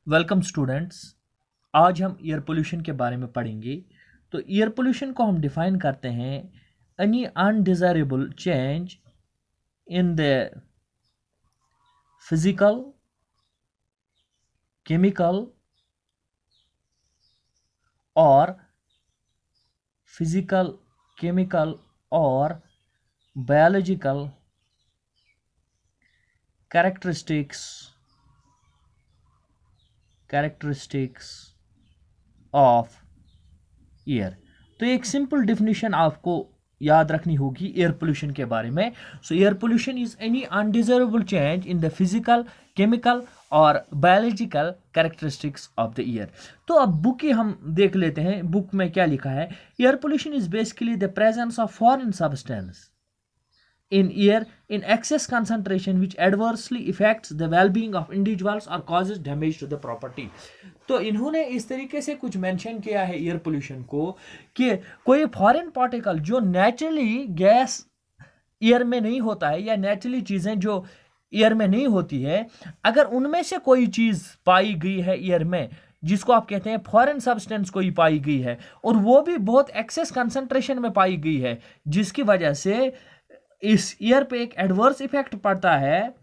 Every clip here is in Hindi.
Welcome students. आज हम एयर पोल्यूशन के बारे में पढ़ेंगे। तो एयर पोल्यूशन को हम डिफाइन करते हैं any undesirable change in the physical, chemical और फिजिकल, केमिकल और बायोलॉजिकल कैरेक्टरिस्टिक्स ऑफ एयर। तो एक सिंपल डिफिनीशन आपको याद रखनी होगी एयर पोल्यूशन के बारे में। So air pollution is any undesirable change in the physical, chemical और biological characteristics of the air. तो अब बुक की हम देख लेते हैं, बुक में क्या लिखा है। Air pollution is basically the presence of foreign substance in air in excess concentration which adversely affects the well-being of individuals or causes damage to the property। तो इन्होंने इस तरीके से कुछ मेंशन किया है एयर पोल्यूशन को कि कोई फॉरेन पार्टिकल जो नेचुरली गैस एयर में नहीं होता है या नेचुरली चीज़ें जो एयर में नहीं होती है, अगर उनमें से कोई चीज़ पाई गई है एयर में जिसको आप कहते हैं फॉरेन सब्सटेंस कोई पाई गई है और वो भी बहुत एक्सेस कंसंट्रेशन में पाई गई है, जिसकी वजह से इस एयर पे एक एडवर्स इफेक्ट पड़ता है,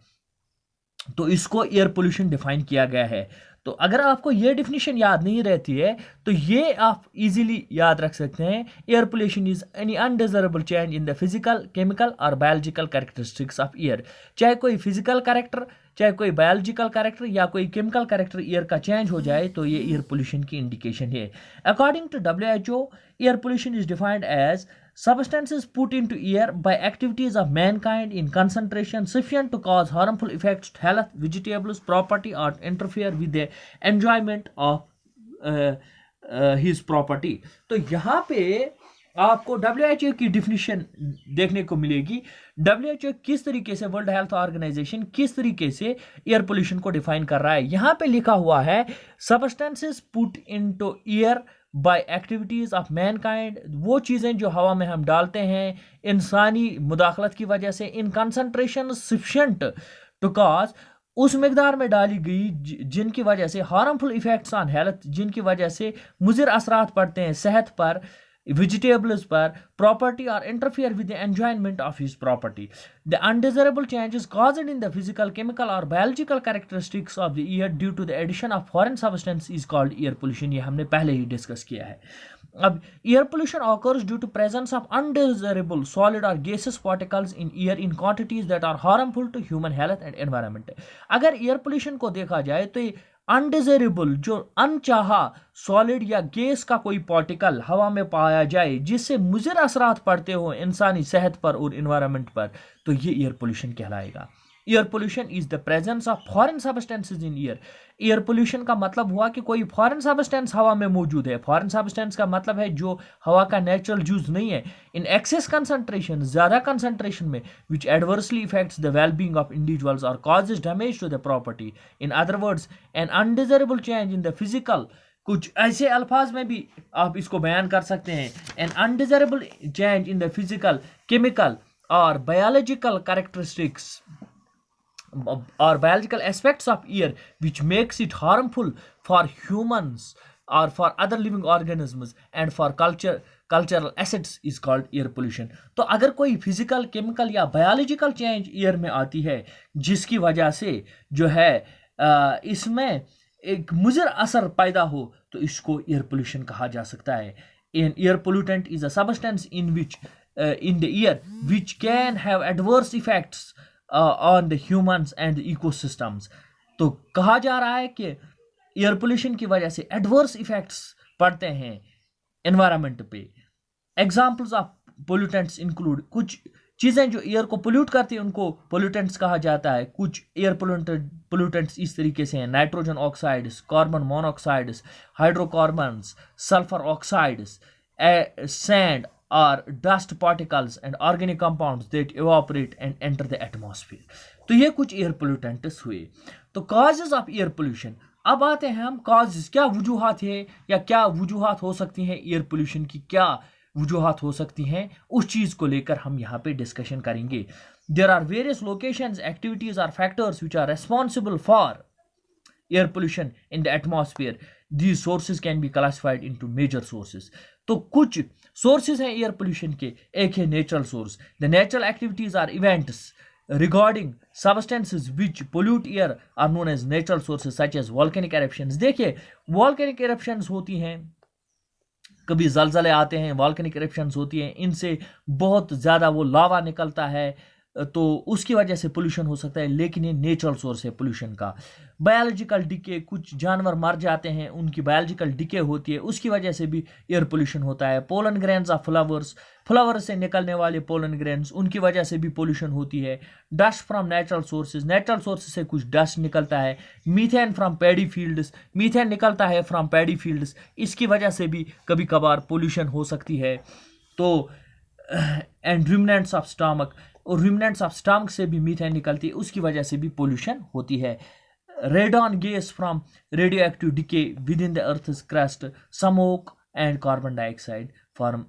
तो इसको एयर पोल्यूशन डिफाइन किया गया है। तो अगर आपको ये डिफिनीशन याद नहीं रहती है तो ये आप इजीली याद रख सकते हैं। Air pollution is any undesirable change in the physical, chemical और बायोलॉजिकल कैरेक्टरिस्टिक्स ऑफ एयर। चाहे कोई फिजिकल कैरेक्टर, चाहे कोई बायोलॉजिकल कैरेक्टर या कोई केमिकल कैरेक्टर एयर का चेंज हो जाए तो ये एयर पोल्यूशन की इंडिकेशन है। According to WHO, air pollution is defined as substances put into air by activities of mankind in concentration sufficient to cause harmful effects to health, vegetables, property or interfere with the enjoyment of his property। तो यहाँ पे आपको WHO की डिफिनीशन देखने को मिलेगी। WHO किस तरीके से, वर्ल्ड हेल्थ ऑर्गेनाइजेशन किस तरीके से एयर पोल्यूशन को डिफाइन कर रहा है। यहाँ पे लिखा हुआ है substances put into air by activities of Mankind, वो चीज़ें जो हवा में हम डालते हैं इंसानी मुदाखलत की वजह से, in concentration sufficient to cause, उस मकदार में डाली गई जिनकी वजह से हार्मफुल इफेक्ट्स ऑन हेल्थ, जिनकी वजह से मुज़िर असरात पड़ते हैं सेहत पर, vegetables पर, property or interfere with the enjoyment of his property। The undesirable changes caused in the physical, chemical or biological characteristics of the air due to the addition of foreign substance is called air pollution। ये हमने पहले ही डिस्कस किया है। अब air pollution occurs due to presence of undesirable solid or gaseous particles in air in quantities that are harmful to human health and environment। अगर air pollution को देखा जाए तो अनडिजायरेबल, जो अनचाहा सॉलिड या गैस का कोई पार्टिकल हवा में पाया जाए जिससे मुज़िर असरात पड़ते हो इंसानी सेहत पर और इन्वायरमेंट पर, तो ये एयर पोल्यूशन कहलाएगा। Air pollution is the presence of foreign substances in air. Air pollution का मतलब हुआ कि कोई फॉरेन सब्सटेंस हवा में मौजूद है। फॉरेन सब्सटेंस का मतलब है जो हवा का नेचुरल जूस नहीं है, इन एक्सेस कंसंट्रेशन, ज़्यादा कंसंट्रेशन में, which adversely effects the wellbeing of individuals और causes damage to the property. In other words, an undesirable change in the physical, कुछ ऐसे अल्फाज में भी आप इसको बयान कर सकते हैं, an undesirable change in the physical, chemical और biological characteristics or biological aspects of air which makes it harmful for humans or for other living organisms and for cultural assets is called air pollution। तो अगर कोई फिजिकल, केमिकल या बायोलॉजिकल चेंज एयर में आती है जिसकी वजह से जो है इसमें एक मुज़िर असर पैदा हो, तो इसको एयर पोल्यूशन कहा जा सकता है। An air pollutant is a substance in the air which can have adverse effects on the humans and the ecosystems। तो कहा जा रहा है कि एयर पोल्यूशन की वजह से एडवर्स इफेक्ट्स पड़ते हैं एनवायरनमेंट पे। एग्जांपल्स ऑफ पोल्यूटेंट्स इंक्लूड, कुछ चीज़ें जो एयर को पोल्यूट करती हैं उनको पोल्यूटेंट्स कहा जाता है। कुछ एयर पोल्यूटेंट्स इस तरीके से हैं: nitrogen oxides, carbon monoxides, hydrocarbons, sulphur oxides, sand or dust particles and organic compounds that evaporate and enter the atmosphere। तो ये कुछ एयर पोल्यूटेंट्स हुए। तो कॉजेज ऑफ एयर पोल्यूशन, अब आते हैं हम कॉजेज, क्या वजूहात है या क्या वजूहात हो सकती हैं एयर पोल्यूशन की, क्या वजूहात हो सकती हैं, उस चीज़ को लेकर हम यहाँ पे डिस्कशन करेंगे। There are various locations, activities और factors which are responsible for air pollution in the atmosphere. These sources can be classified into major sources. तो कुछ sources हैं air pollution के. एक है natural source. The natural activities are events regarding substances which pollute air are known as natural sources such as volcanic eruptions. देखिए volcanic eruptions होती हैं, कभी जलजले आते हैं, वॉल्केनिक इरप्शंस होती हैं, इनसे बहुत ज़्यादा वो लावा निकलता है, तो उसकी वजह से पोल्यूशन हो सकता है, लेकिन ये नेचुरल सोर्स है पोल्यूशन का. बायोलॉजिकल डिके, कुछ जानवर मर जाते हैं, उनकी बायोलॉजिकल डिके होती है, उसकी वजह से भी एयर पोल्यूशन होता है. Pollen grains of flowers, flower से निकलने वाले पोलन ग्रेन्स, उनकी वजह से भी पोल्यूशन होती है. Dust from natural sources, natural sources से कुछ डस्ट निकलता है. Methane from paddy fields, methane निकलता है फ्रॉम पैडी फील्ड्स, इसकी वजह से भी कभी कभार पोल्यूशन हो सकती है. तो एंड रिमनेंट्स ऑफ स्टमक, और रिमनेंट्स ऑफ स्टमक से भी मीथेन निकलती है, उसकी वजह से भी पोल्यूशन होती है. Radon gas from radioactive decay within the earth's crust, smoke and carbon dioxide from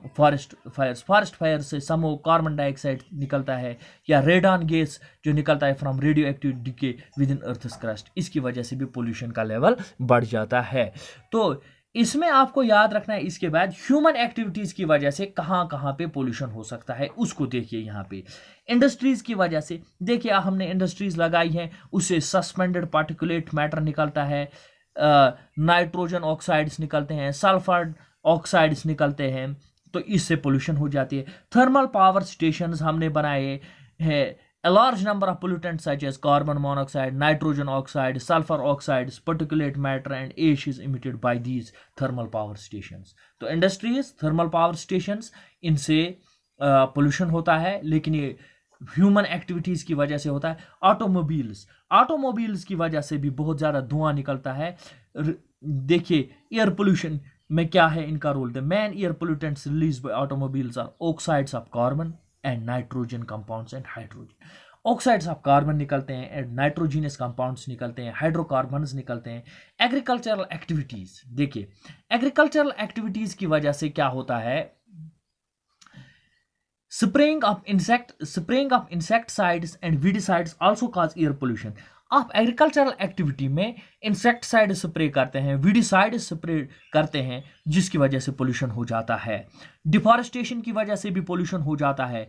forest fires, forest fire से स्मोक, कार्बन डाइऑक्साइड निकलता है, या रेडॉन गैस जो निकलता है from radioactive decay within earth's crust, इसकी वजह से भी पोल्यूशन का लेवल बढ़ जाता है. तो इसमें आपको याद रखना है. इसके बाद ह्यूमन एक्टिविटीज की वजह से कहाँ कहाँ पे पोल्यूशन हो सकता है, उसको देखिए. यहाँ पे इंडस्ट्रीज की वजह से देखिए, हमने इंडस्ट्रीज लगाई हैं, उससे सस्पेंडेड पार्टिकुलेट मैटर निकलता है, नाइट्रोजन ऑक्साइड्स निकलते हैं, सल्फर ऑक्साइड्स निकलते हैं, तो इससे पोल्यूशन हो जाती है. थर्मल पावर स्टेशंस हमने बनाए हैं. A large number of pollutants such as carbon monoxide, nitrogen oxide, sulfur oxides, particulate matter and ash is emitted by these thermal power stations. तो इंडस्ट्रीज, थर्मल पावर स्टेशंस, इनसे पोल्यूशन होता है, लेकिन ये ह्यूमन एक्टिविटीज़ की वजह से होता है. ऑटोमोबाइल्स की वजह से भी बहुत ज़्यादा धुआं निकलता है. देखिए एयर पोल्यूशन में क्या है इनका role. The main air pollutants release by automobiles are oxides of carbon and nitrogen compounds and hydrogen. Oxides of carbon निकलते हैं, एंड नाइट्रोजीनियस कंपाउंड्स निकलते हैं, हाइड्रोकार्बन्स निकलते हैं. एग्रीकल्चरल एक्टिविटीज, देखिए एग्रीकल्चरल एक्टिविटीज की वजह से क्या होता है, spraying of insecticides and weedicides also cause air pollution. आप एग्रीकल्चरल एक्टिविटी में इंसेक्टिसाइड स्प्रे करते हैं, वीडिसाइड स्प्रे करते हैं, जिसकी वजह से पोल्यूशन हो जाता है. डिफॉरेस्टेशन की वजह से भी पोल्यूशन हो जाता है.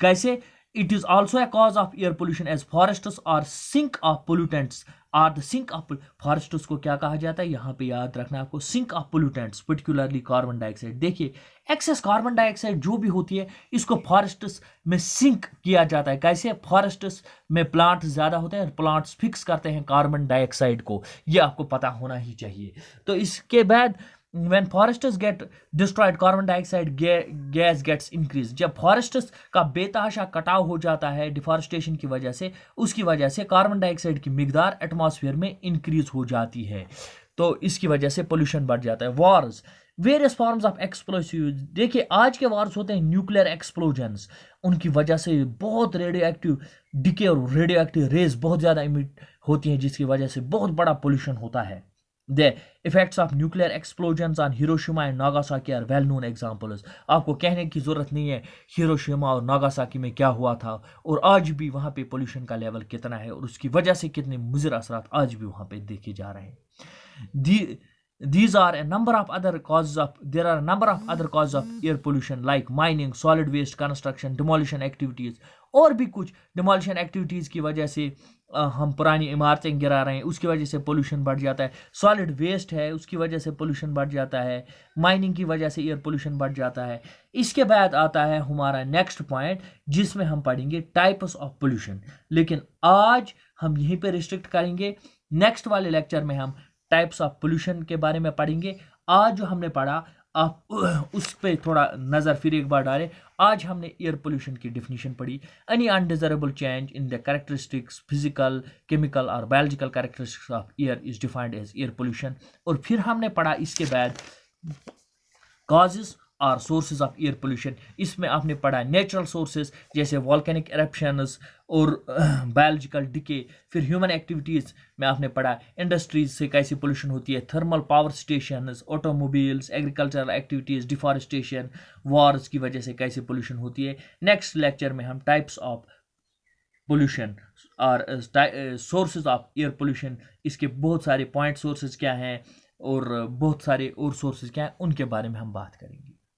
कैसे? It is also a cause of air pollution as forests are sink of pollutants are the sink of forests को क्या कहा जाता है, यहाँ पे याद रखना आपको, sink of pollutants particularly carbon dioxide. देखिए एक्सेस कार्बन डाइऑक्साइड जो भी होती है, इसको फॉरेस्ट्स में सिंक किया जाता है. कैसे? फॉरेस्ट्स में प्लांट ज़्यादा होते हैं, प्लांट्स फिक्स करते हैं कार्बन डाइऑक्साइड को, ये आपको पता होना ही चाहिए. तो इसके बाद when forests get destroyed carbon dioxide gas gets increased. जब forests का बेतहाशा कटाव हो जाता है डिफॉरेस्टेशन की वजह से, उसकी वजह से कार्बन डाइऑक्साइड की मिकदार एटमॉस्फेयर में इंक्रीज हो जाती है, तो इसकी वजह से पोल्यूशन बढ़ जाता है. Wars, various forms of explosive, देखिए आज के वॉर्स होते हैं न्यूक्लियर एक्सप्लोजन्स, उनकी वजह से बहुत रेडियो एक्टिव डिके और रेडियो एक्टिव रेज बहुत ज़्यादा इमिट होती हैं, जिसकी वजह से बहुत बड़ा पोल्यूशन होता है. The effects of nuclear explosions on Hiroshima and Nagasaki are well-known examples. आपको कहने की ज़रूरत नहीं है हिरोशिमा और नागासाकी में क्या हुआ था, और आज भी वहाँ पे पोल्यूशन का लेवल कितना है, और उसकी वजह से कितने मुज़र असरात आज भी वहाँ पे देखे जा रहे हैं. These are a number of other causes of, there are a number of other causes of air pollution like mining, solid waste construction, demolition activities. और भी कुछ demolition activities की वजह से हम पुरानी इमारतें गिरा रहे हैं, उसकी वजह से पोल्यूशन बढ़ जाता है. सॉलिड वेस्ट है, उसकी वजह से पोल्यूशन बढ़ जाता है. माइनिंग की वजह से एयर पोल्यूशन बढ़ जाता है. इसके बाद आता है हमारा नेक्स्ट पॉइंट, जिसमें हम पढ़ेंगे टाइप्स ऑफ पोल्यूशन, लेकिन आज हम यहीं पे रिस्ट्रिक्ट करेंगे. नेक्स्ट वाले लेक्चर में हम टाइप्स ऑफ पोल्यूशन के बारे में पढ़ेंगे. आज जो हमने पढ़ा आप उस पर थोड़ा नज़र फिर एक बार डालें. आज हमने एयर पोल्यूशन की डेफिनेशन पढ़ी. Any undesirable change in the characteristics, physical, chemical और biological characteristics of air is defined as air pollution. और फिर हमने पढ़ा इसके बाद कॉजेज और सोर्सेज ऑफ एयर पोल्यूशन. इसमें आपने पढ़ा नेचुरल सोर्सेज जैसे वॉल्केनिक एरप्शंस और बायोलॉजिकल डिके. फिर ह्यूमन एक्टिविटीज़ में आपने पढ़ा इंडस्ट्रीज से कैसी पोल्यूशन होती है, thermal power stations, automobiles, agricultural activities, deforestation, Wars की वजह से कैसी पोल्यूशन होती है. नेक्स्ट लेक्चर में हम टाइप्स ऑफ पोल्यूशन और सोर्सेज ऑफ एयर पोल्यूशन, इसके बहुत सारे पॉइंट सोर्सेज क्या हैं और बहुत सारे और सोर्सेज क्या हैं, उनके बारे में हम बात करेंगे।